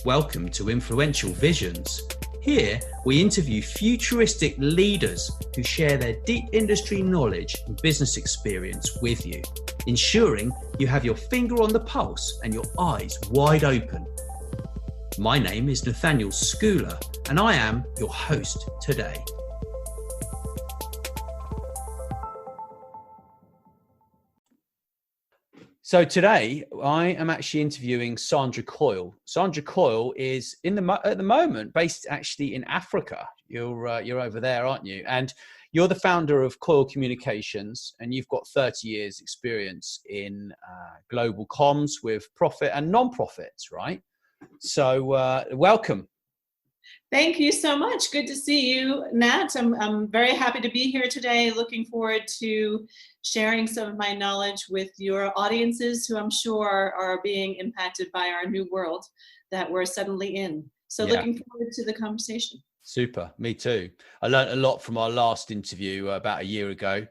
Welcome to Influential Visions. Here, we interview futuristic leaders who share their deep industry knowledge and business experience with you, ensuring you have your finger on the pulse and your eyes wide open. My name is Nathaniel Schooler, and I am your host today. So today, I am actually interviewing Sandra Coyle. Sandra Coyle is at the moment based actually in Africa. You're over there, aren't you? And you're the founder of Coyle Communications, and you've got 30 years experience in global comms with profit and non-profits, right? So welcome. Thank you so much. Good to see you, Nat. I'm very happy to be here today. Looking forward to sharing some of my knowledge with your audiences who I'm sure are being impacted by our new world that we're suddenly in. So Looking forward to the conversation. Super. Me too. I learned a lot from our last interview about a year ago.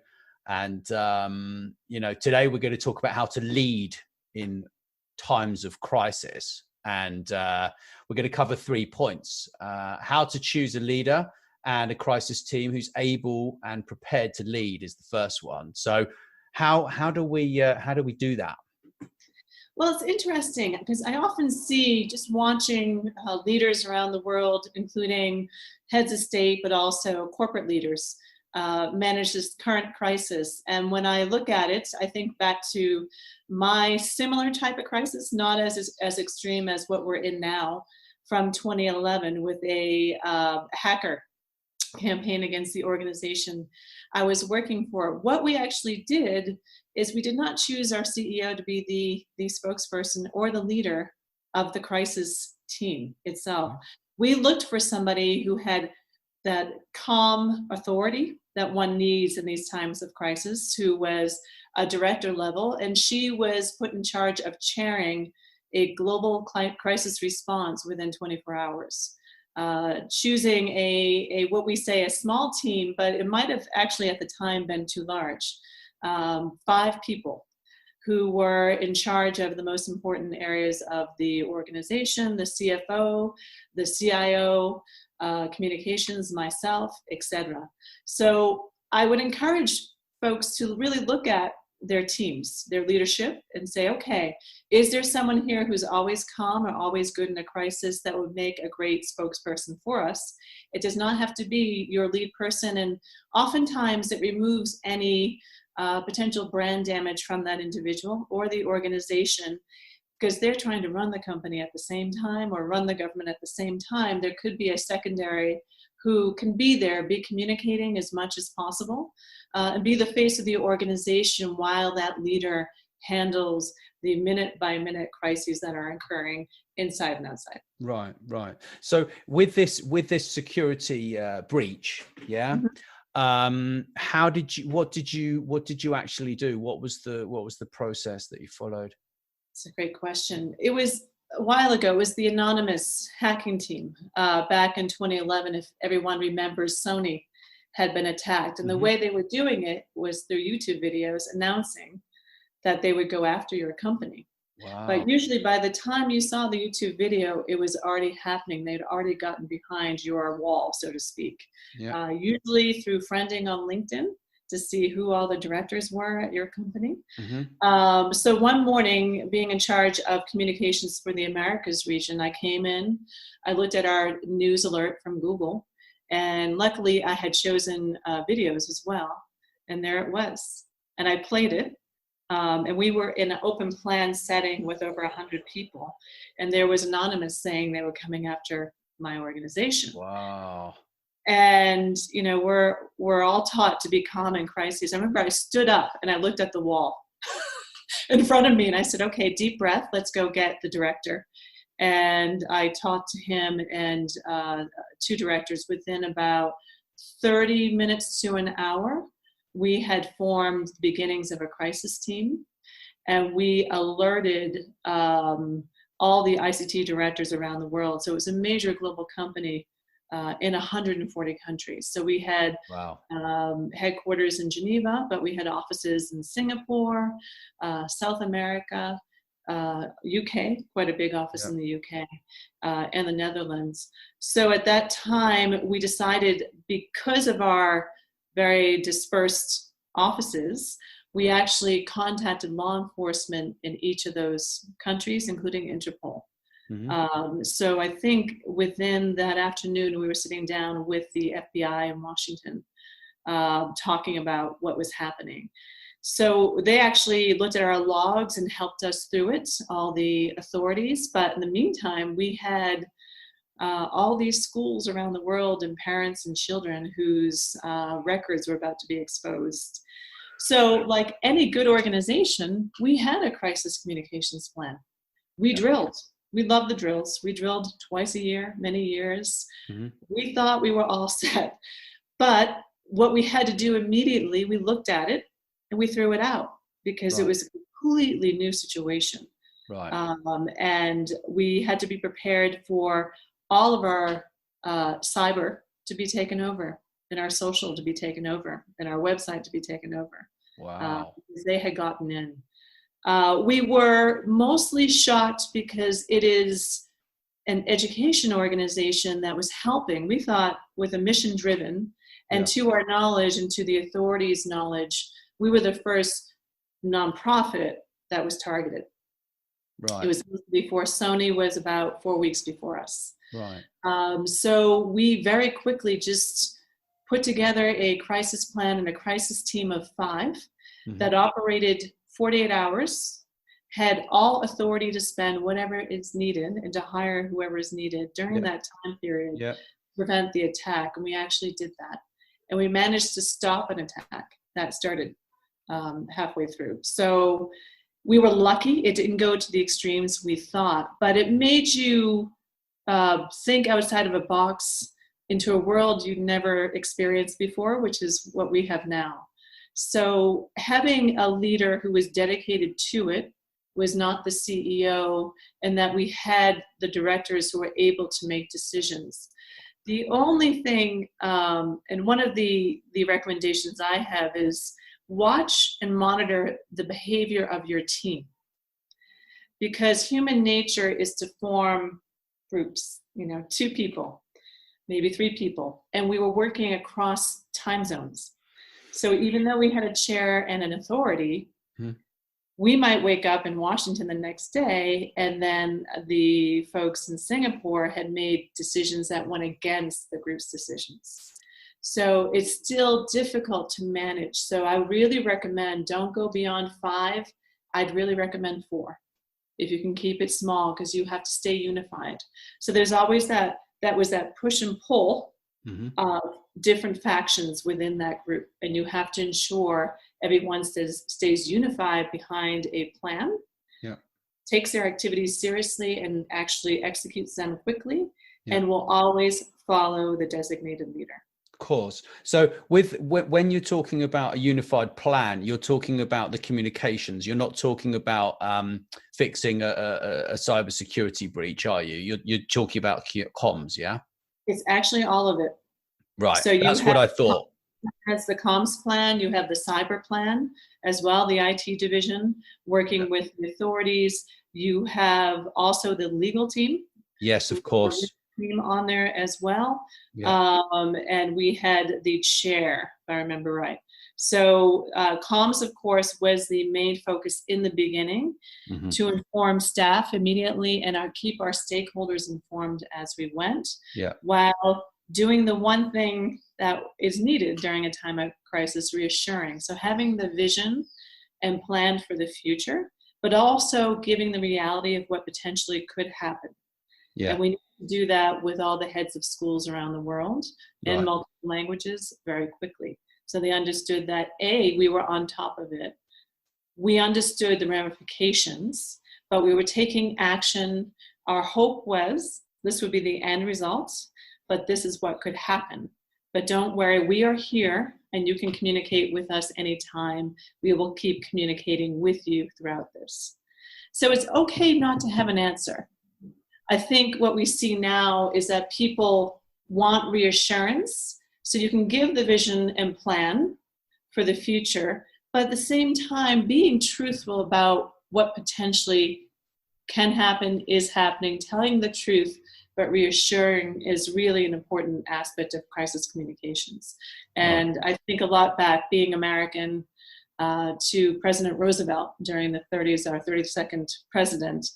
And, today we're going to talk about how to lead in times of crisis. And we're going to cover 3 points: how to choose a leader and a crisis team who's able and prepared to lead is the first one. So how do we do that? Well, it's interesting because I often see, just watching leaders around the world, including heads of state, but also corporate leaders, manage this current crisis. And when I look at it, I think back to my similar type of crisis, not as extreme as what we're in now, from 2011 with a hacker campaign against the organization I was working for. What we actually did is we did not choose our CEO to be the spokesperson or the leader of the crisis team itself. We looked for somebody who had that calm authority that one needs in these times of crisis, who was a director level, and she was put in charge of chairing a global crisis response within 24 hours. Choosing a what we say a small team, but it might have actually at the time been too large. 5 people who were in charge of the most important areas of the organization: the CFO, the CIO, communications, myself, etc. So I would encourage folks to really look at their teams, their leadership, and say, okay, is there someone here who's always calm or always good in a crisis that would make a great spokesperson for us? It does not have to be your lead person, and oftentimes it removes any potential brand damage from that individual or the organization, because they're trying to run the company at the same time or run the government at the same time. There could be a secondary who can be there, be communicating as much as possible, and be the face of the organization while that leader handles the minute-by-minute crises that are occurring inside and outside. Right. So with this security breach, what did you actually do? What was the process that you followed? It's a great question. It was a while ago. It was the anonymous hacking team back in 2011. If everyone remembers, Sony had been attacked, and the way they were doing it was through YouTube videos announcing that they would go after your company. Wow. But usually by the time you saw the YouTube video, it was already happening. They'd already gotten behind your wall, so to speak. Yeah. Usually through friending on LinkedIn to see who all the directors were at your company. So one morning, being in charge of communications for the Americas region, I came in, I looked at our news alert from Google, and luckily I had chosen videos as well. And there it was. And I played it. And we were in an open plan setting with over 100 people. And there was anonymous saying they were coming after my organization. Wow. And, we're all taught to be calm in crises. I remember I stood up and I looked at the wall in front of me and I said, okay, deep breath, let's go get the director. And I talked to him and 2 directors. Within about 30 minutes to an hour, we had formed the beginnings of a crisis team, and we alerted all the ICT directors around the world. So it was a major global company in 140 countries. So we had headquarters in Geneva, but we had offices in Singapore, South America, UK, quite a big office Yeah. in the UK, and the Netherlands. So at that time, we decided, because of our very dispersed offices, we actually contacted law enforcement in each of those countries, including Interpol. So I think within that afternoon, we were sitting down with the FBI in Washington, talking about what was happening. So they actually looked at our logs and helped us through it, all the authorities. But in the meantime, we had all these schools around the world and parents and children whose records were about to be exposed. So like any good organization, we had a crisis communications plan. We drilled. We loved the drills. We drilled twice a year, many years. We thought we were all set. But what we had to do immediately, we looked at it and we threw it out because it was a completely new situation. And we had to be prepared for all of our cyber to be taken over, and our social to be taken over, and our website to be taken over. Because they had gotten in. We were mostly shocked because it is an education organization that was helping, we thought, with a mission driven, and to our knowledge and to the authorities' knowledge, we were the first nonprofit that was targeted. It was before Sony was about 4 weeks before us. So we very quickly just put together a crisis plan and a crisis team of 5 that operated 48 hours, had all authority to spend whatever is needed and to hire whoever is needed during that time period to prevent the attack. And we actually did that. And we managed to stop an attack that started halfway through. So we were lucky. It didn't go to the extremes we thought, but it made you think outside of a box into a world you'd never experienced before, which is what we have now. So having a leader who was dedicated to it, was not the CEO, and that we had the directors who were able to make decisions. The only thing, and one of the recommendations I have is watch and monitor the behavior of your team. Because human nature is to form groups, 2 people, maybe 3 people, and we were working across time zones. So even though we had a chair and an authority, we might wake up in Washington the next day, and then the folks in Singapore had made decisions that went against the group's decisions. So it's still difficult to manage. So I really recommend, don't go beyond 5. I'd really recommend 4 if you can keep it small, because you have to stay unified. So there's always that push and pull of different factions within that group, and you have to ensure everyone stays unified behind a plan, takes their activities seriously and actually executes them quickly, and will always follow the designated leader. Of course. So when you're talking about a unified plan, you're talking about the communications. You're not talking about fixing a cybersecurity breach, are you? You're talking about comms, yeah? It's actually all of it. Right. So that's what I thought. Has the comms plan, you have the cyber plan as well, the IT division working with the authorities. You have also the legal team. Yes, of course. Team on there as well. And we had the chair, if I remember right. So comms, of course, was the main focus in the beginning to inform staff immediately and keep our stakeholders informed as we went, while doing the one thing that is needed during a time of crisis, reassuring. So having the vision and plan for the future, but also giving the reality of what potentially could happen. And we need to do that with all the heads of schools around the world in multiple languages very quickly. So they understood that, A, we were on top of it. We understood the ramifications, but we were taking action. Our hope was this would be the end result, but this is what could happen. But don't worry, we are here and you can communicate with us anytime. We will keep communicating with you throughout this. So it's okay not to have an answer. I think what we see now is that people want reassurance, so you can give the vision and plan for the future, but at the same time being truthful about what potentially can happen, is happening. Telling the truth, but reassuring is really an important aspect of crisis communications. And I think a lot back, being American, to President Roosevelt during the 30s, our 32nd president.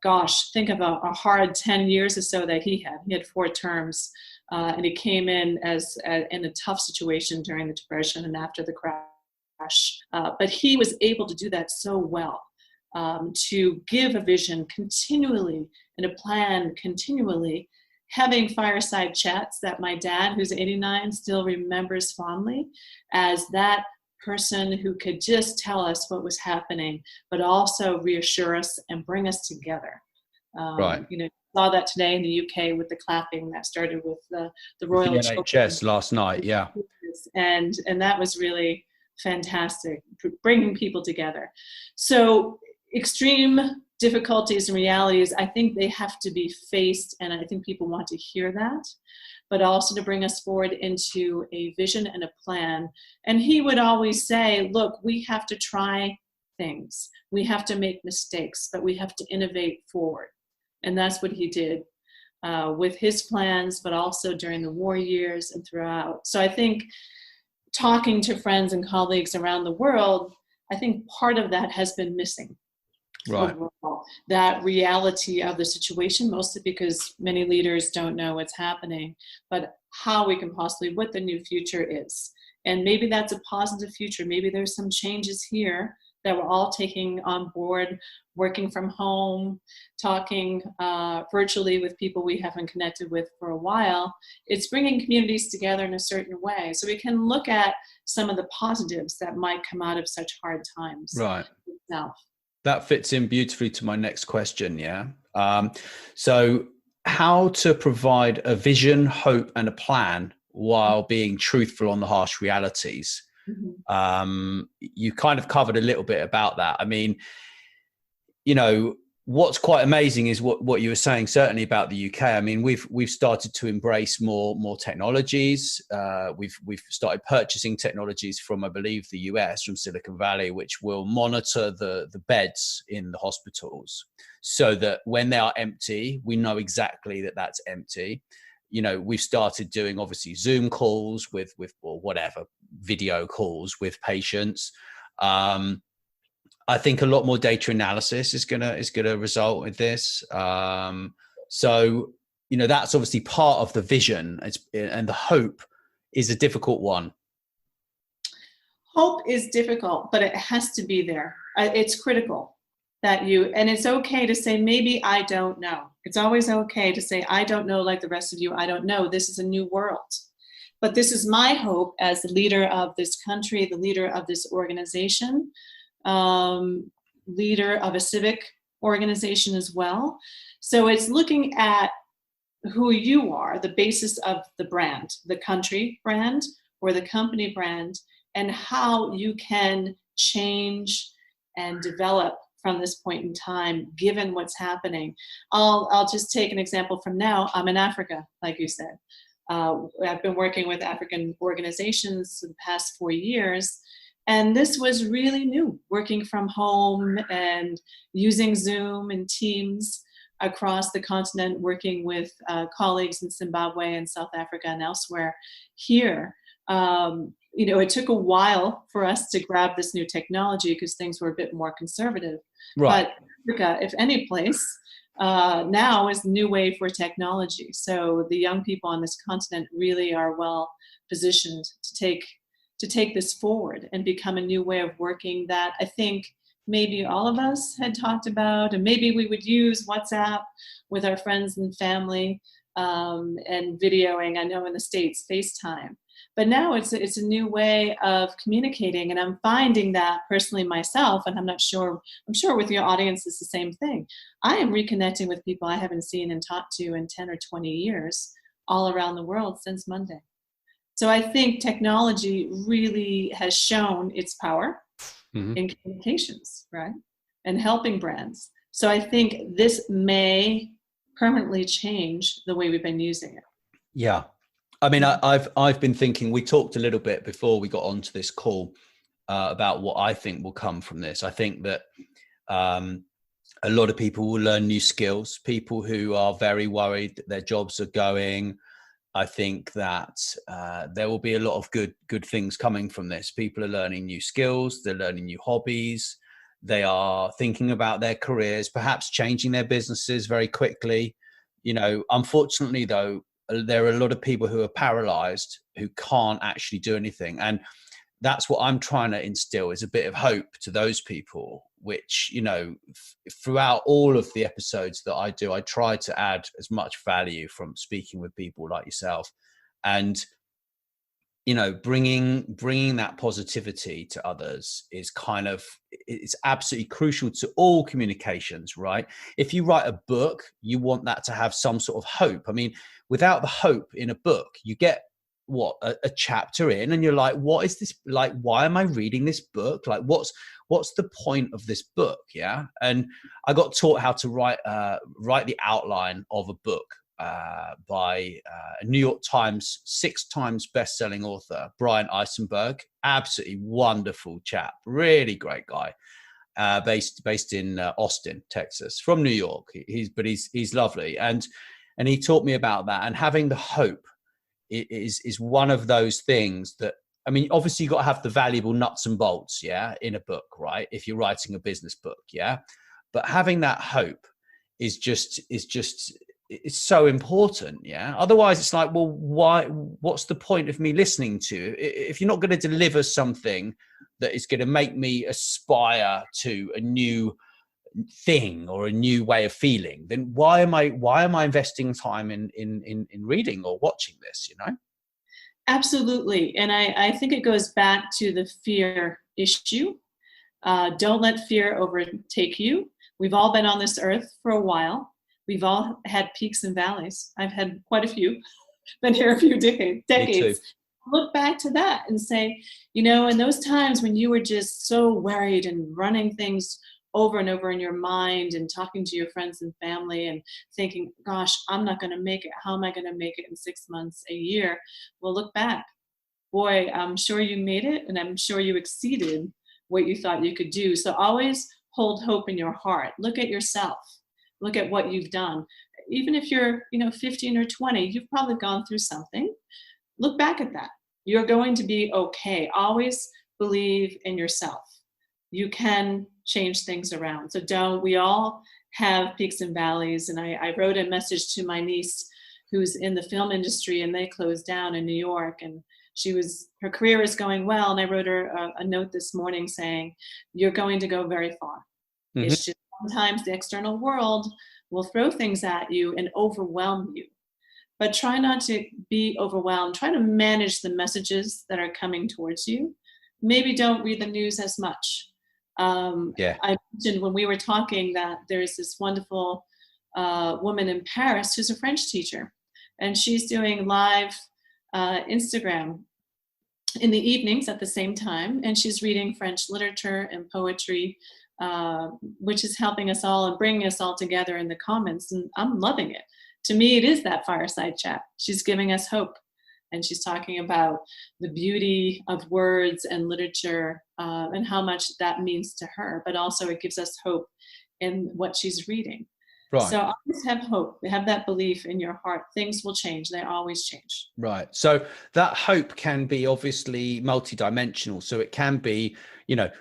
Gosh, think of a hard 10 years or so that he had. He had 4 terms, and he came in in a tough situation during the Depression and after the crash. But he was able to do that so well, to give a vision continually and a plan continually, having fireside chats that my dad, who's 89, still remembers fondly as that person who could just tell us what was happening, but also reassure us and bring us together. Right. You know, saw that today in the UK with the clapping that started with the Royal the NHS last night. Yeah. And that was really fantastic, bringing people together. So extreme difficulties and realities, I think they have to be faced, and I think people want to hear that, but also to bring us forward into a vision and a plan. And he would always say, look, we have to try things. We have to make mistakes, but we have to innovate forward. And that's what he did with his plans, but also during the war years and throughout. So I think talking to friends and colleagues around the world, I think part of that has been missing. Right. Overall, that reality of the situation, mostly because many leaders don't know what's happening, but how we can possibly, what the new future is. And maybe that's a positive future. Maybe there's some changes here that we're all taking on board, working from home, talking virtually with people we haven't connected with for a while. It's bringing communities together in a certain way. So we can look at some of the positives that might come out of such hard times. Right. Itself. That fits in beautifully to my next question. Yeah. So how to provide a vision, hope, and a plan while being truthful on the harsh realities. Mm-hmm. You kind of covered a little bit about that. I mean, you know, what's quite amazing is what you were saying, certainly about the UK. I mean, we've started to embrace more technologies. We've started purchasing technologies from, I believe, the US, from Silicon Valley, which will monitor the beds in the hospitals, so that when they are empty, we know exactly that that's empty. You know, we've started doing obviously Zoom calls with or whatever, video calls with patients. I think a lot more data analysis is gonna result with this. So, you know, that's obviously part of the vision, and the hope is a difficult one. Hope is difficult, but it has to be there. It's critical that and it's okay to say, maybe I don't know. It's always okay to say, I don't know, like the rest of you, I don't know. This is a new world. But this is my hope as the leader of this country, the leader of this organization, leader of a civic organization as well. So it's looking at who you are, the basis of the brand, the country brand or the company brand, and how you can change and develop from this point in time, given what's happening. I'll just take an example from now. I'm in Africa, like you said. I've been working with African organizations for the past 4 years. And this was really new, working from home and using Zoom and Teams across the continent, working with colleagues in Zimbabwe and South Africa and elsewhere. Here, you know, it took a while for us to grab this new technology because things were a bit more conservative. Right. But Africa, if any place, now is the new way for technology. So the young people on this continent really are well positioned to take this forward and become a new way of working that I think maybe all of us had talked about, and maybe we would use WhatsApp with our friends and family, and videoing. I know in the States, FaceTime. But now it's a new way of communicating, and I'm finding that personally myself, and I'm sure with your audience it's the same thing. I am reconnecting with people I haven't seen and talked to in 10 or 20 years all around the world since Monday. So I think technology really has shown its power in communications, right? And helping brands. So I think this may permanently change the way we've been using it. Yeah. I mean, I've been thinking, we talked a little bit before we got onto this call about what I think will come from this. I think that A lot of people will learn new skills. People who are very worried that their jobs are going, I think that there will be a lot of good things coming from this. People are learning new skills. They're learning new hobbies. They are thinking about their careers, perhaps changing their businesses very quickly. You know, unfortunately, though, there are a lot of people who are paralyzed, who can't actually do anything. And that's what I'm trying to instill, is a bit of hope to those people, which, you know, throughout all of the episodes that I do, I try to add as much value from speaking with people like yourself, and, you know, bringing that positivity to others is kind of, it's absolutely crucial to all communications, right? If you write a book, you want that to have some sort of hope. I mean, without the hope in a book, you get a chapter in and you're like, what is this, like, why am I reading this book? Like, what's the point of this book? Yeah. And I got taught how to write the outline of a book by a New York Times 6 times best-selling author, Brian Eisenberg. Absolutely wonderful chap, really great guy, based in Austin, Texas, from New York. He's lovely, and he taught me about that. And having the hope is one of those things that, I mean, obviously you've got to have the valuable nuts and bolts, yeah, in a book, right? If you're writing a business book, yeah. But having that hope is just it's so important, yeah. Otherwise, it's like, well, why? What's the point of me listening to you if you're not going to deliver something that is going to make me aspire to a new thing or a new way of feeling? Then why am I investing time in reading or watching this, you know? Absolutely. And I think it goes back to the fear issue. Don't let fear overtake you. We've all been on this earth for a while. We've all had peaks and valleys. I've had quite a few, been here a few decades. Me too. Look back to that and say, you know, in those times when you were just so worried and running things over and over in your mind and talking to your friends and family and thinking, gosh, I'm not going to make it. How am I going to make it in 6 months, a year? Well, look back. Boy, I'm sure you made it, and I'm sure you exceeded what you thought you could do. So always hold hope in your heart. Look at yourself. Look at what you've done. Even if you're, 15 or 20, you've probably gone through something. Look back at that. You're going to be okay. Always believe in yourself. You can change things around. So we all have peaks and valleys. And I wrote a message to my niece who's in the film industry, and they closed down in New York, and her career is going well. And I wrote her a note this morning saying, you're going to go very far. Mm-hmm. It's just sometimes the external world will throw things at you and overwhelm you. But try not to be overwhelmed. Try to manage the messages that are coming towards you. Maybe don't read the news as much. I mentioned when we were talking that there's this wonderful woman in Paris who's a French teacher, and she's doing live Instagram in the evenings at the same time, and she's reading French literature and poetry, which is helping us all and bringing us all together in the comments, and I'm loving it. To me, it is that fireside chat. She's giving us hope, and she's talking about the beauty of words and literature and how much that means to her, but also it gives us hope in what she's reading. Right. So always have hope. Have that belief in your heart. Things will change. They always change. Right. So that hope can be obviously multidimensional. So it can be,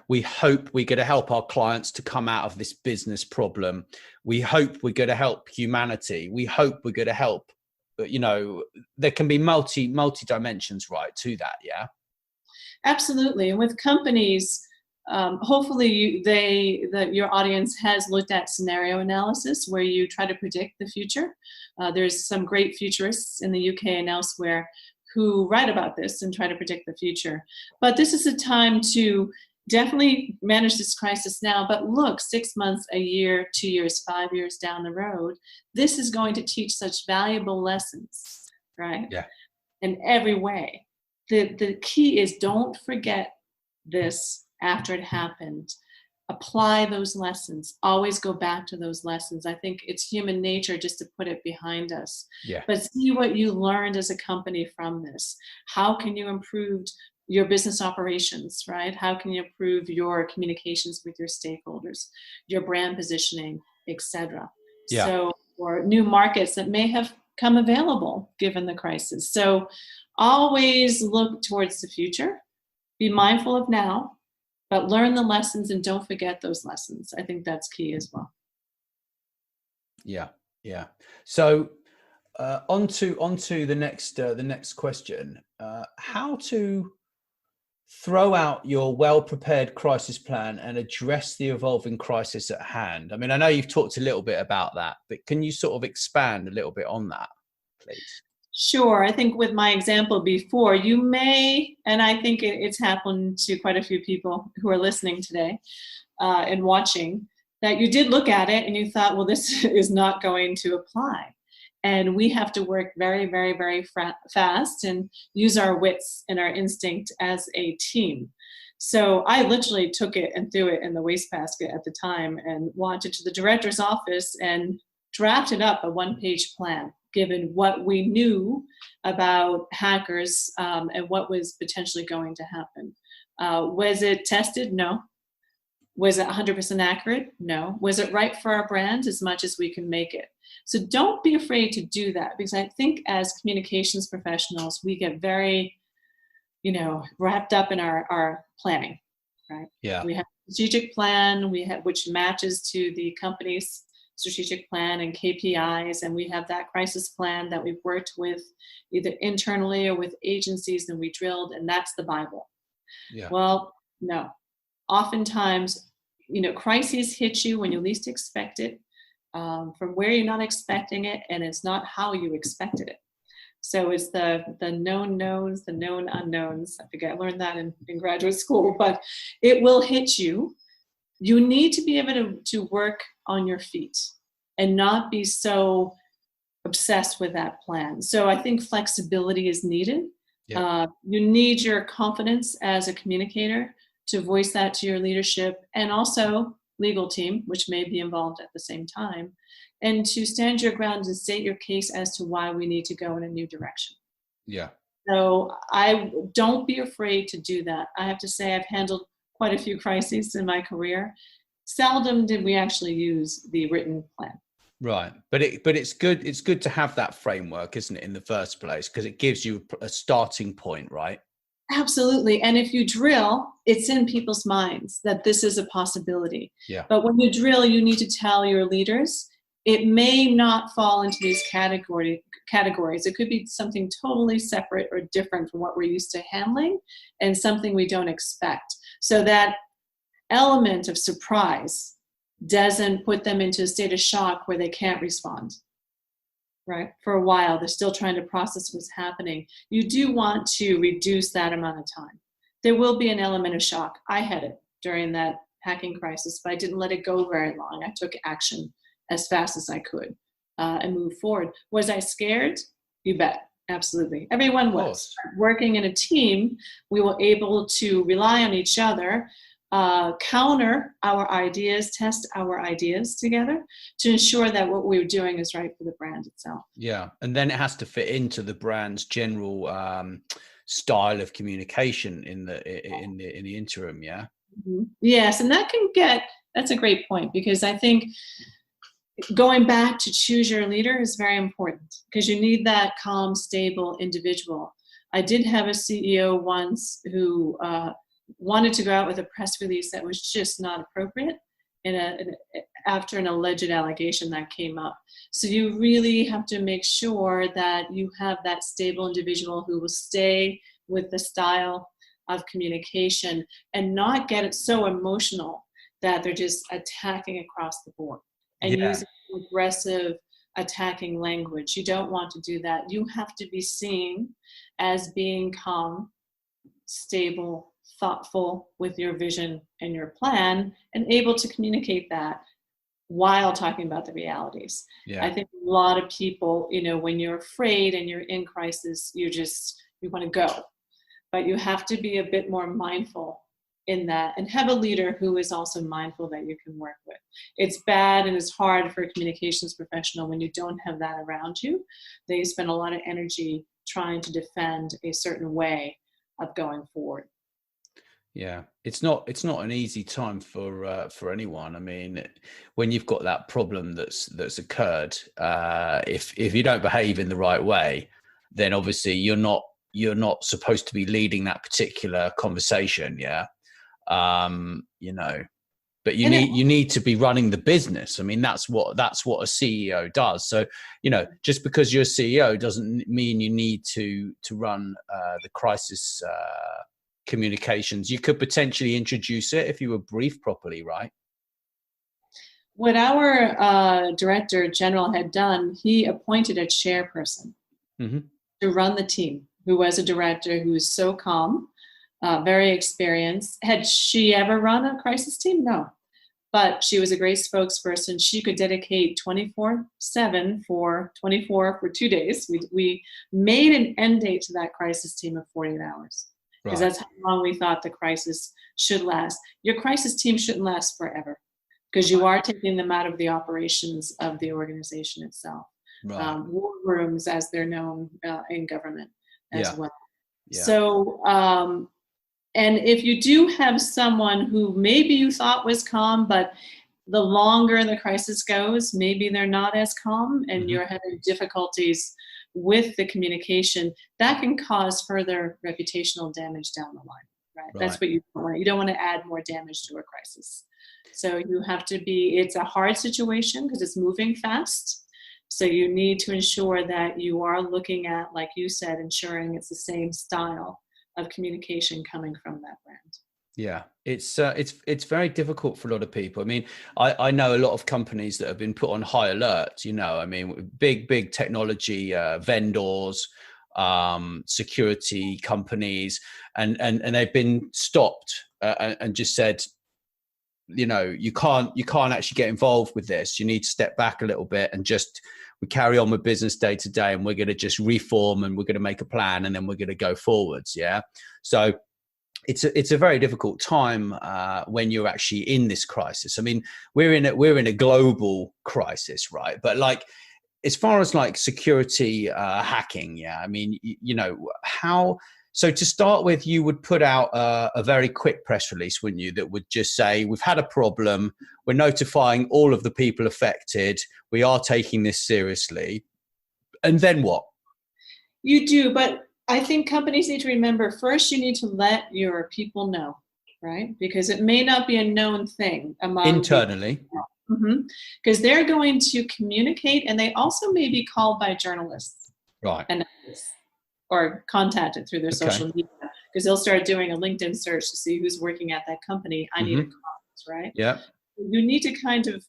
we hope we're going to help our clients to come out of this business problem. We hope we're going to help humanity. We hope we're going to help, there can be multi dimensions, right, to that. Yeah. Absolutely. And with companies, hopefully your audience has looked at scenario analysis, where you try to predict the future. There's some great futurists in the UK and elsewhere who write about this and try to predict the future. But this is a time to definitely manage this crisis now. But look, 6 months, a year, 2 years, 5 years down the road, this is going to teach such valuable lessons, right? Yeah. In every way. The key is, don't forget this after it happened. Apply those lessons. Always go back to those lessons. I think it's human nature just to put it behind us. Yeah. But see what you learned as a company from this. How can you improve your business operations, right? How can you improve your communications with your stakeholders, your brand positioning, etc. Yeah. So, or new markets that may have come available given the crisis. So always look towards the future, be mindful of now, but learn the lessons and don't forget those lessons. I think that's key as well. Yeah. Yeah. So onto the next question. How to throw out your well-prepared crisis plan and address the evolving crisis at hand. I mean, I know you've talked a little bit about that, but can you sort of expand a little bit on that, please? Sure. I think with my example before, you may, and I think it's happened to quite a few people who are listening today and watching, that you did look at it and you thought, well, this is not going to apply. And we have to work very, very, very fast and use our wits and our instinct as a team. So I literally took it and threw it in the wastebasket at the time and wanted to the director's office and drafted up a one-page plan, given what we knew about hackers and what was potentially going to happen. Was it tested? No. Was it 100% accurate? No. Was it right for our brand? As much as we can make it. So don't be afraid to do that, because I think as communications professionals, we get very, wrapped up in our planning, right? Yeah. We have a strategic plan, which matches to the company's strategic plan and KPIs, and we have that crisis plan that we've worked with either internally or with agencies, and we drilled, and that's the Bible. Yeah. Well, no. Oftentimes, crises hit you when you least expect it, from where you're not expecting it, and it's not how you expected it. So it's the known knowns, the known unknowns. I think I learned that in graduate school, but it will hit you. You need to be able to work on your feet and not be so obsessed with that plan. So I think flexibility is needed. Yeah. You need your confidence as a communicator to voice that to your leadership and also legal team, which may be involved at the same time, and to stand your ground and state your case as to why we need to go in a new direction. Yeah. So I don't be afraid to do that. I have to say I've handled quite a few crises in my career. Seldom did we actually use the written plan. Right. But it's good to have that framework, isn't it, in the first place, because it gives you a starting point, right? Absolutely. And if you drill, it's in people's minds that this is a possibility. Yeah. But when you drill, you need to tell your leaders, it may not fall into these categories. It could be something totally separate or different from what we're used to handling and something we don't expect. So that element of surprise doesn't put them into a state of shock where they can't respond. Right? For a while, they're still trying to process what's happening. You do want to reduce that amount of time. There will be an element of shock. I had it during that hacking crisis, but I didn't let it go very long. I took action as fast as I could and moved forward. Was I scared? You bet. Absolutely. Everyone was. Working in a team, we were able to rely on each other, counter our ideas, test our ideas together to ensure that what we were doing is right for the brand itself. Yeah. And then it has to fit into the brand's general style of communication in the interim. Yeah. Mm-hmm. Yes. And that's a great point, because I think going back to choose your leader is very important, because you need that calm, stable individual. I did have a CEO once who wanted to go out with a press release that was just not appropriate after an alleged allegation that came up. So you really have to make sure that you have that stable individual who will stay with the style of communication and not get it so emotional that they're just attacking across the board and using aggressive attacking language. You don't want to do that. You have to be seen as being calm, stable, thoughtful with your vision and your plan, and able to communicate that while talking about the realities. Yeah. I think a lot of people, when you're afraid and you're in crisis, you want to go. But you have to be a bit more mindful in that and have a leader who is also mindful that you can work with. It's bad and it's hard for a communications professional when you don't have that around you. They spend a lot of energy trying to defend a certain way of going forward. Yeah, it's not an easy time for anyone. I mean, when you've got that problem that's occurred, if you don't behave in the right way, then obviously you're not supposed to be leading that particular conversation. Yeah, you know, but you And it, need to be running the business. I mean, that's what a CEO does. So, just because you're a CEO doesn't mean you need to run the crisis communications. You could potentially introduce it if you were briefed properly, right? what our director general had done, he appointed a chairperson Mm-hmm. to run the team, who was a director who was so calm, very experienced. Had she ever run a crisis team? No. But she was a great spokesperson. She could dedicate 24/7 for 2 days. We made an end date to that crisis team of 48 hours. Because Right. that's how long we thought the crisis should last. Your crisis team shouldn't last forever, because you are taking them out of the operations of the organization itself. Right. War rooms, as they're known in government as well. Yeah. So, and if you do have someone who maybe you thought was calm, but the longer the crisis goes, maybe they're not as calm, and Mm-hmm. you're having difficulties with the communication, that can cause further reputational damage down the line, right? That's what you don't want. You don't want to add more damage to a crisis. So you have to it's a hard situation because it's moving fast. So you need to ensure that you are looking at, like you said, ensuring it's the same style of communication coming from that brand. Yeah, it's very difficult for a lot of people. I mean, I know a lot of companies that have been put on high alert. I mean, big technology vendors, security companies, and they've been stopped and just said, you can't actually get involved with this. You need to step back a little bit and just we carry on with business day to day, and we're going to just reform and we're going to make a plan and then we're going to go forwards. Yeah, so. It's a very difficult time when you're actually in this crisis. I mean, we're in a global crisis, right? But like, as far as like security hacking, yeah. I mean, how. So to start with, you would put out a very quick press release, wouldn't you? That would just say, we've had a problem. We're notifying all of the people affected. We are taking this seriously. And then what? You do, but I think companies need to remember, first you need to let your people know, right? Because it may not be a known thing among Internally. Because they're going to communicate, and they also may be called by journalists, right? Or contacted through their social media, because they'll start doing a LinkedIn search to see who's working at that company. I need a comment, right? Yeah. You need to kind of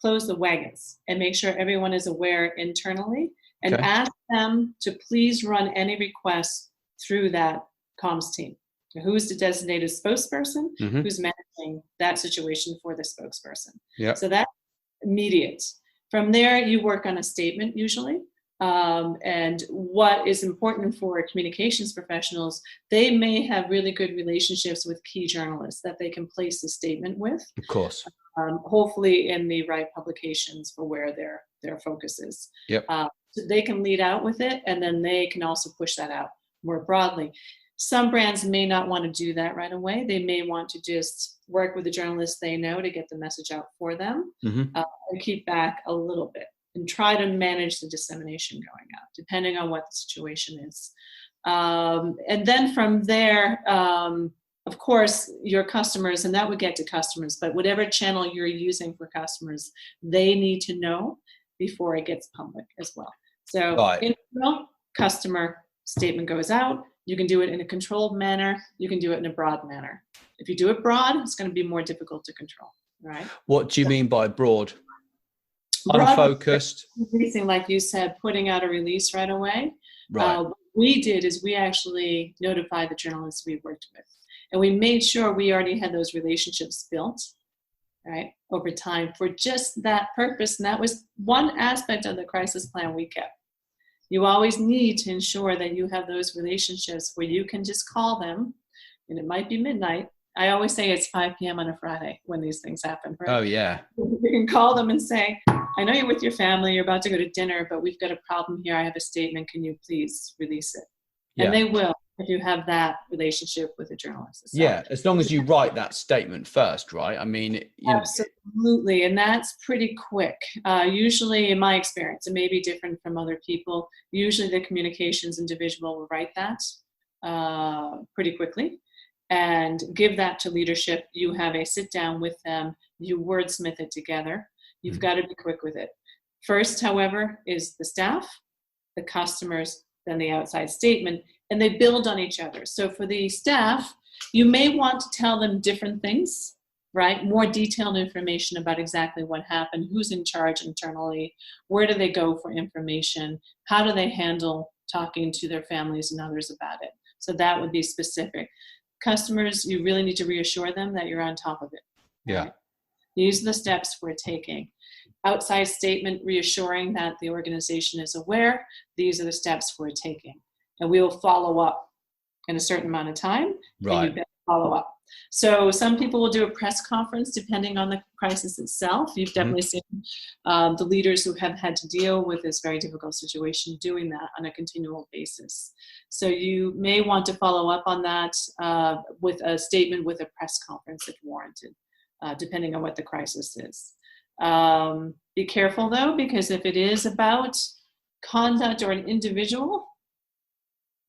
close the wagons and make sure everyone is aware internally, and ask them to please run any requests through that comms team. Who's the designated spokesperson? Who's managing that situation for the spokesperson? Yeah. So that's immediate. From there, you work on a statement usually. And what is important for communications professionals, they may have really good relationships with key journalists that they can place the statement with. Of course. Hopefully in the right publications for where their focus is. Yep. So they can lead out with it, and then they can also push that out more broadly. Some brands may not want to do that right away. They may want to just work with the journalists they know to get the message out for them, and keep back a little bit and try to manage the dissemination going out, depending on what the situation is. And then from there, of course, your customers, and that would get to customers, but whatever channel you're using for customers, they need to know before it gets public as well. So internal customer statement goes out. You can do it in a controlled manner. You can do it in a broad manner. If you do it broad, it's going to be more difficult to control, right? What do you mean by broad? Unfocused? Releasing, like you said, putting out a release right away. Right. What we did is we actually notified the journalists we worked with. And we made sure we already had those relationships built, right, over time for just that purpose. And that was one aspect of the crisis plan we kept. You always need to ensure that you have those relationships where you can just call them, and it might be midnight. I always say it's 5 p.m. on a Friday when these things happen, right? Oh, yeah. You can call them and say, I know you're with your family, you're about to go to dinner, but we've got a problem here. I have a statement. Can you please release it? Yeah. And they will. if you have that relationship with a journalist. So, yeah, as long as you write that statement first, right? I mean, you know. Absolutely, and that's pretty quick. Usually, in my experience, it may be different from other people. Usually, the communications individual will write that pretty quickly and give that to leadership. You have a sit down with them, you wordsmith it together. You've got to be quick with it. First, however, is the staff, the customers, then the outside statement, and they build on each other. So for the staff, you may want to tell them different things, right? More detailed information about exactly what happened, who's in charge internally, where do they go for information, how do they handle talking to their families and others about it. So that would be specific. Customers, you really need to reassure them that you're on top of it. Yeah. Right? These are the steps we're taking. Outside statement, reassuring that the organization is aware. These are the steps we're taking. And we will follow up in a certain amount of time. Right. And you better follow up. So some people will do a press conference depending on the crisis itself. You've definitely seen the leaders who have had to deal with this very difficult situation doing that on a continual basis. So you may want to follow up on that with a statement with a press conference if warranted, depending on what the crisis is. Be careful though, because if it is about conduct or an individual,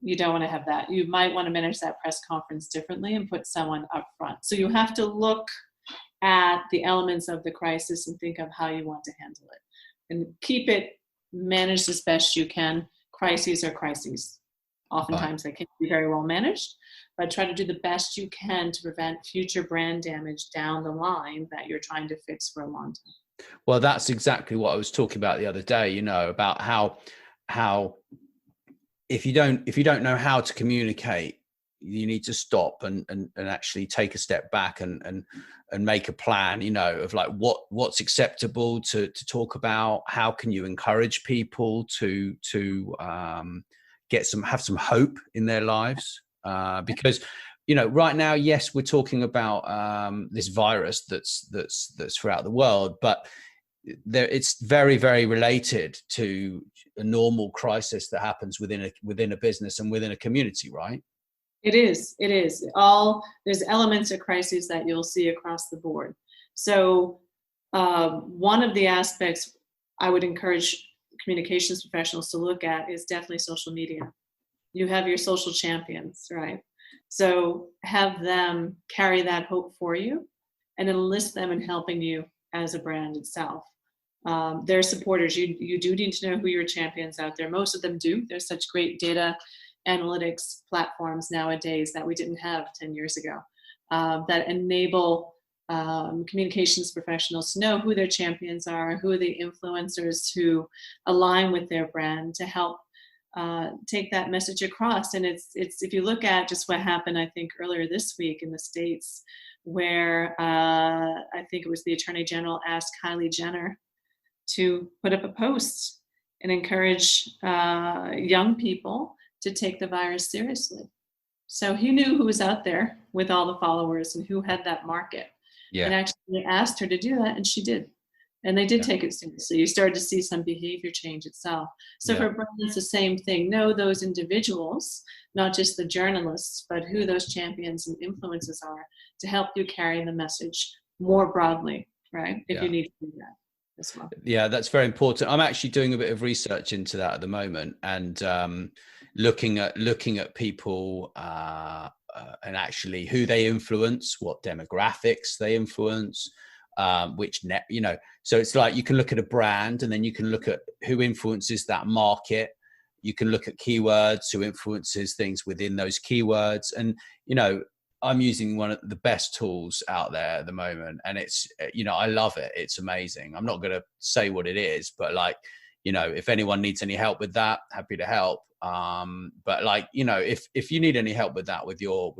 you don't want to have that. You might want to manage that press conference differently and put someone up front. So you have to look at the elements of the crisis and think of how you want to handle it. And keep it managed as best you can. Crises are crises. Oftentimes they can be very well managed, but try to do the best you can to prevent future brand damage down the line that you're trying to fix for a long time. Well, that's exactly what I was talking about the other day, you know, about how if you don't know how to communicate, you need to stop and actually take a step back and make a plan, you know, of like what's acceptable to talk about. How can you encourage people to have some hope in their lives? Because, you know, right now, yes, we're talking about this virus that's throughout the world, but it's very, very related to a normal crisis that happens within a business and within a community, right? It is. There's elements of crises that you'll see across the board. So one of the aspects I would encourage communications professionals to look at is definitely social media. You have your social champions, right? So have them carry that hope for you and enlist them in helping you as a brand itself. They're supporters. You do need to know who your champions out there. Most of them do. There's such great data analytics platforms nowadays that we didn't have 10 years ago that enable communications professionals to know who their champions are, who are the influencers who align with their brand to help take that message across. And it's if you look at just what happened, I think earlier this week in the States, where I think it was the Attorney General asked Kylie Jenner to put up a post and encourage young people to take the virus seriously. So he knew who was out there with all the followers and who had that market. Yeah. And actually asked her to do that, and she did. And they did take it seriously. You started to see some behavior change itself. So for brands, the same thing. Know those individuals, not just the journalists, but who those champions and influences are to help you carry the message more broadly, right? If you need to do that as well. Yeah, that's very important. I'm actually doing a bit of research into that at the moment, and looking at people and actually who they influence, what demographics they influence, which net, you know, so it's like you can look at a brand and then you can look at who influences that market. You can look at keywords, who influences things within those keywords. And, you know, I'm using one of the best tools out there at the moment, and it's, you know, I love it. It's amazing. I'm not going to say what it is, but like, you know, if anyone needs any help with that, happy to help. But like, you know, if you need any help with that, with your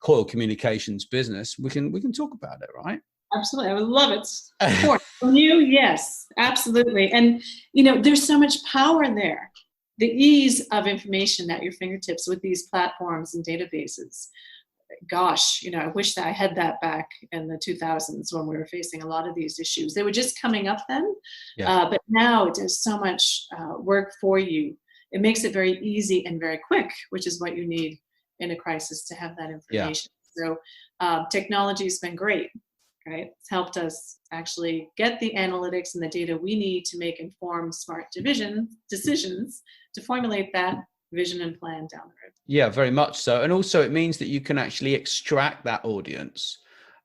Coyle Communications business, we can talk about it, right? Absolutely. I would love it. From you, yes, absolutely. And, you know, there's so much power there. The ease of information at your fingertips with these platforms and databases. Gosh, you know, I wish that I had that back in the 2000s when we were facing a lot of these issues. They were just coming up then, but now it does so much work for you. it makes it very easy and very quick, which is what you need in a crisis, to have that Yeah. information. So technology has been great, right? It's helped us actually get the analytics and the data we need to make informed, smart decisions to formulate that vision and plan down the road. Yeah, very much so. And also it means that you can actually extract that audience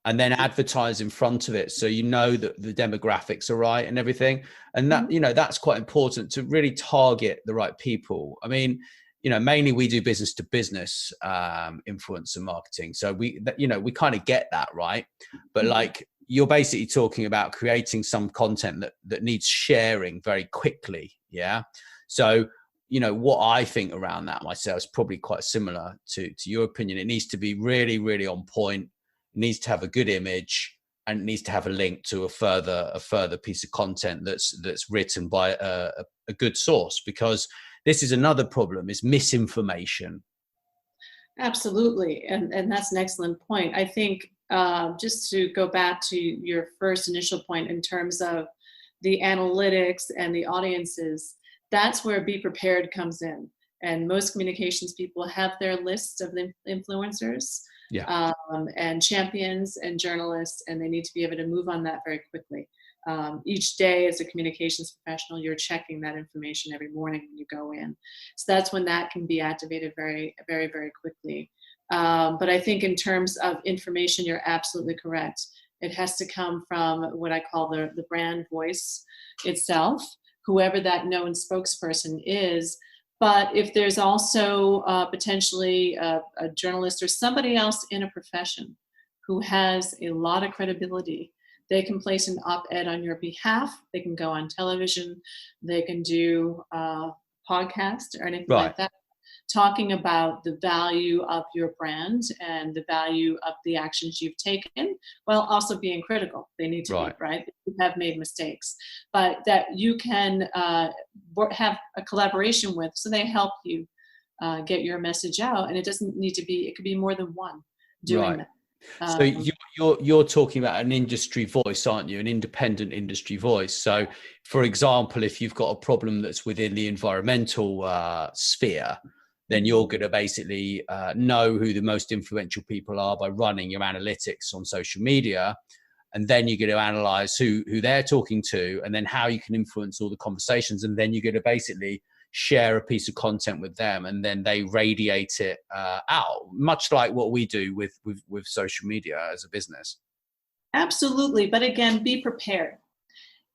and then advertise in front of it, so you know that the demographics are right and everything. And that, you know, that's quite important to really target the right people. I mean, you know, mainly we do business to business influencer marketing. So we, you know, we kind of get that, right? But like, you're basically talking about creating some content that needs sharing very quickly. Yeah. So, you know, what I think around that myself is probably quite similar to your opinion. It needs to be really, really on point. It needs to have a good image, and it needs to have a link to a further piece of content that's written by a good source, because this is another problem, is misinformation. Absolutely. And that's an excellent point. I think just to go back to your first initial point in terms of the analytics and the audiences, that's where Be Prepared comes in. And most communications people have their lists of influencers, Yeah. And champions and journalists, and they need to be able to move on that very quickly. Each day as a communications professional, you're checking that information every morning when you go in. So that's when that can be activated very, very, very quickly. But I think in terms of information, you're absolutely correct. It has to come from what I call the brand voice itself, whoever that known spokesperson is. But if there's also potentially a journalist or somebody else in a profession who has a lot of credibility, they can place an op-ed on your behalf. They can go on television. They can do a podcast or anything like that, talking about the value of your brand and the value of the actions you've taken, while also being critical. They need to be, right? You have made mistakes, but that you can have a collaboration with, so they help you get your message out. And it doesn't need to be, it could be more than one doing that. So you're talking about an industry voice, aren't you? An independent industry voice. So, for example, if you've got a problem that's within the environmental sphere, then you're going to basically know who the most influential people are by running your analytics on social media. And then you're going to analyze who they're talking to, and then how you can influence all the conversations. And then you're going to basically share a piece of content with them, and then they radiate it out, much like what we do with social media as a business. Absolutely. But again, be prepared.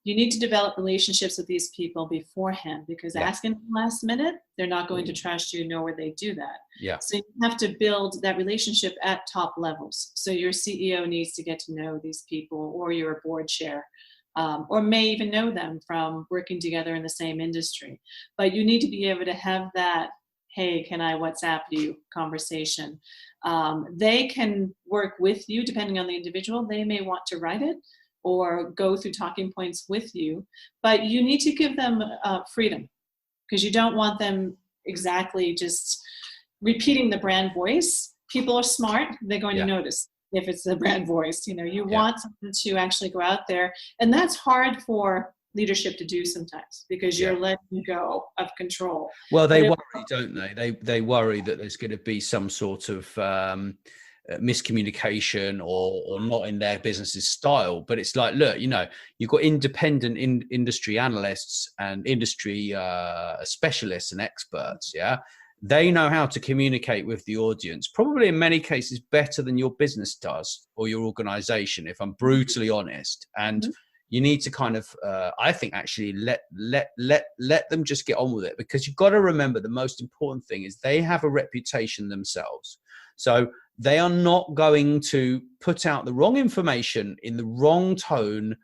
You need to develop relationships with these people beforehand, because asking them last minute, they're not going to trust you, nor would they do that. Yeah. So you have to build that relationship at top levels. So your CEO needs to get to know these people, or your board chair, or may even know them from working together in the same industry. But you need to be able to have that, hey, can I WhatsApp you conversation. They can work with you depending on the individual. They may want to write it or go through talking points with you, but you need to give them freedom, because you don't want them exactly just repeating the brand voice. People are smart. They're going to notice if it's the brand voice. You know, you want them to actually go out there, and that's hard for leadership to do sometimes, because you're letting go of control. Well, they worry, don't they? They worry that there's going to be some sort of miscommunication or not in their business's style. But it's like, look, you know, you've got independent industry analysts and industry specialists and experts. Yeah. They know how to communicate with the audience, probably in many cases better than your business does or your organization, if I'm brutally honest. And you need to kind of, I think, actually let them just get on with it, because you've got to remember the most important thing is they have a reputation themselves. So they are not going to put out the wrong information in the wrong tone,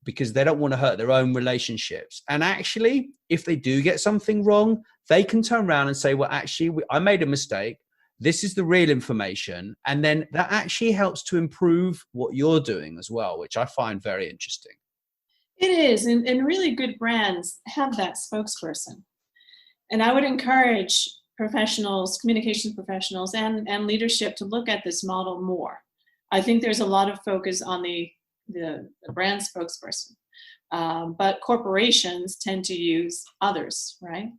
because they don't want to hurt their own relationships. And actually, if they do get something wrong, they can turn around and say, well, actually, I made a mistake. This is the real information. And then that actually helps to improve what you're doing as well, which I find very interesting. It is. And really good brands have that spokesperson. And I would encourage professionals, communications professionals, and leadership to look at this model more. I think there's a lot of focus on the brand spokesperson, but corporations tend to use others, right?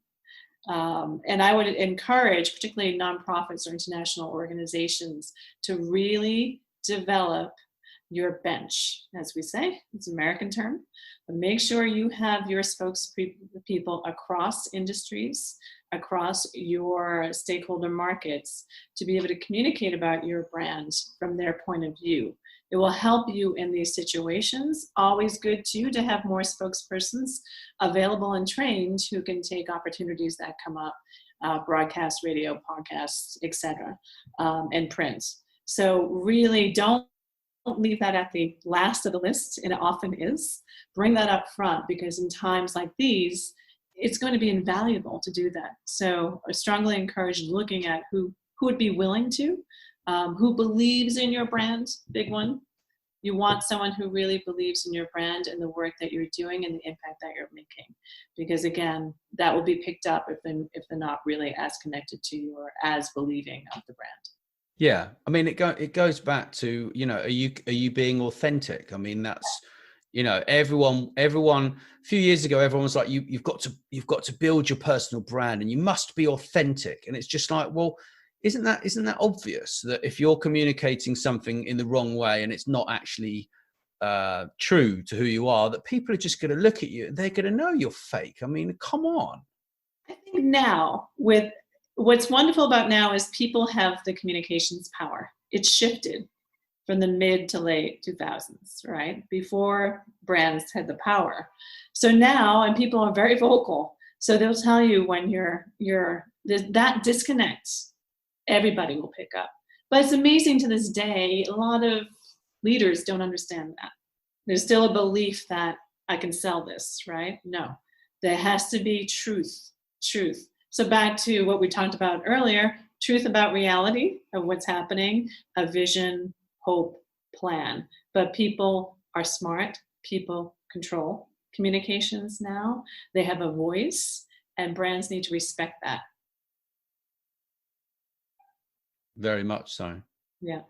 And I would encourage, particularly nonprofits or international organizations, to really develop your bench, as we say. It's an American term. But make sure you have your spokespeople across industries, across your stakeholder markets, to be able to communicate about your brand from their point of view. It will help you in these situations. Always good too to have more spokespersons available and trained who can take opportunities that come up, broadcast, radio, podcasts, etc., and print. So really don't leave that at the last of the list, and it often is. Bring that up front, because in times like these, it's going to be invaluable to do that. So I strongly encourage looking at who would be willing to, who believes in your brand, big one. You want someone who really believes in your brand and the work that you're doing and the impact that you're making. Because again, that will be picked up if they're not really as connected to you or as believing of the brand. Yeah, I mean, it goes back to, are you being authentic? I mean, that's, everyone. A few years ago, everyone was like, you've got to build your personal brand, and you must be authentic. And it's just like, well, isn't that obvious that if you're communicating something in the wrong way and it's not actually true to who you are, that people are just going to look at you and they're going to know you're fake? I mean, come on. I think now, what's wonderful about now is people have the communications power. It's shifted from the mid to late 2000s, right? Before brands had the power. So now, and people are very vocal, so they'll tell you when that disconnect, everybody will pick up. But it's amazing to this day, a lot of leaders don't understand that. There's still a belief that I can sell this, right? No, there has to be truth. So back to what we talked about earlier, truth about reality of what's happening, a vision, hope, plan. But people are smart, people control communications now. They have a voice, and brands need to respect that. Very much so. Yeah.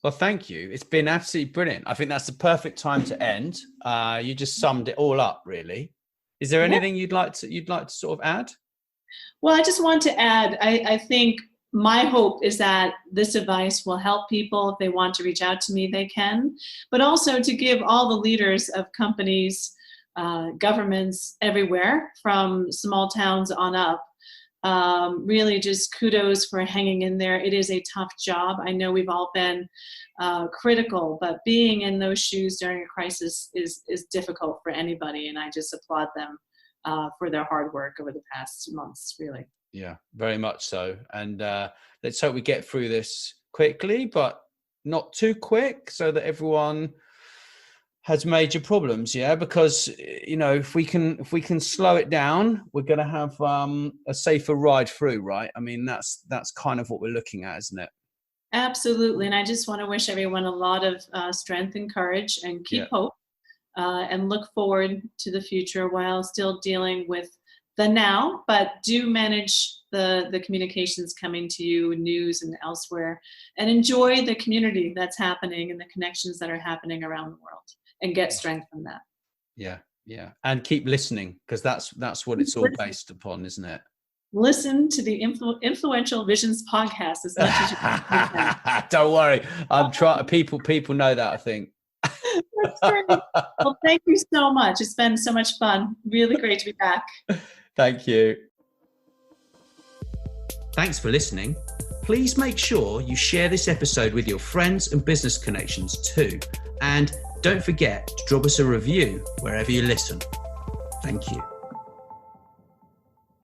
Well, thank you. It's been absolutely brilliant. I think that's the perfect time to end. You just summed it all up, really. Is there anything you'd like to sort of add? Well, I just want to add, I think my hope is that this advice will help people. If they want to reach out to me, they can, but also to give all the leaders of companies, governments everywhere, from small towns on up, really just kudos for hanging in there. It is a tough job. I know we've all been critical, but being in those shoes during a crisis is difficult for anybody, and I just applaud them for their hard work over the past months, really. Yeah, very much so. And let's hope we get through this quickly, but not too quick, so that everyone has major problems. Yeah, because if we can slow it down, we're going to have a safer ride through, right? I mean, that's kind of what we're looking at, isn't it? Absolutely. And I just want to wish everyone a lot of strength and courage, and keep hope, and look forward to the future while still dealing with the now, but do manage the communications coming to you, news and elsewhere, and enjoy the community that's happening and the connections that are happening around the world, and get strength from that. Yeah. And keep listening, because that's what it's all based upon, isn't it? Listen to the Influential Visions podcast as much as you can. Don't worry. I'm trying. People know that, I think. That's great. Well, thank you so much. It's been so much fun. Really great to be back. Thank you. Thanks for listening. Please make sure you share this episode with your friends and business connections too. And don't forget to drop us a review wherever you listen. Thank you.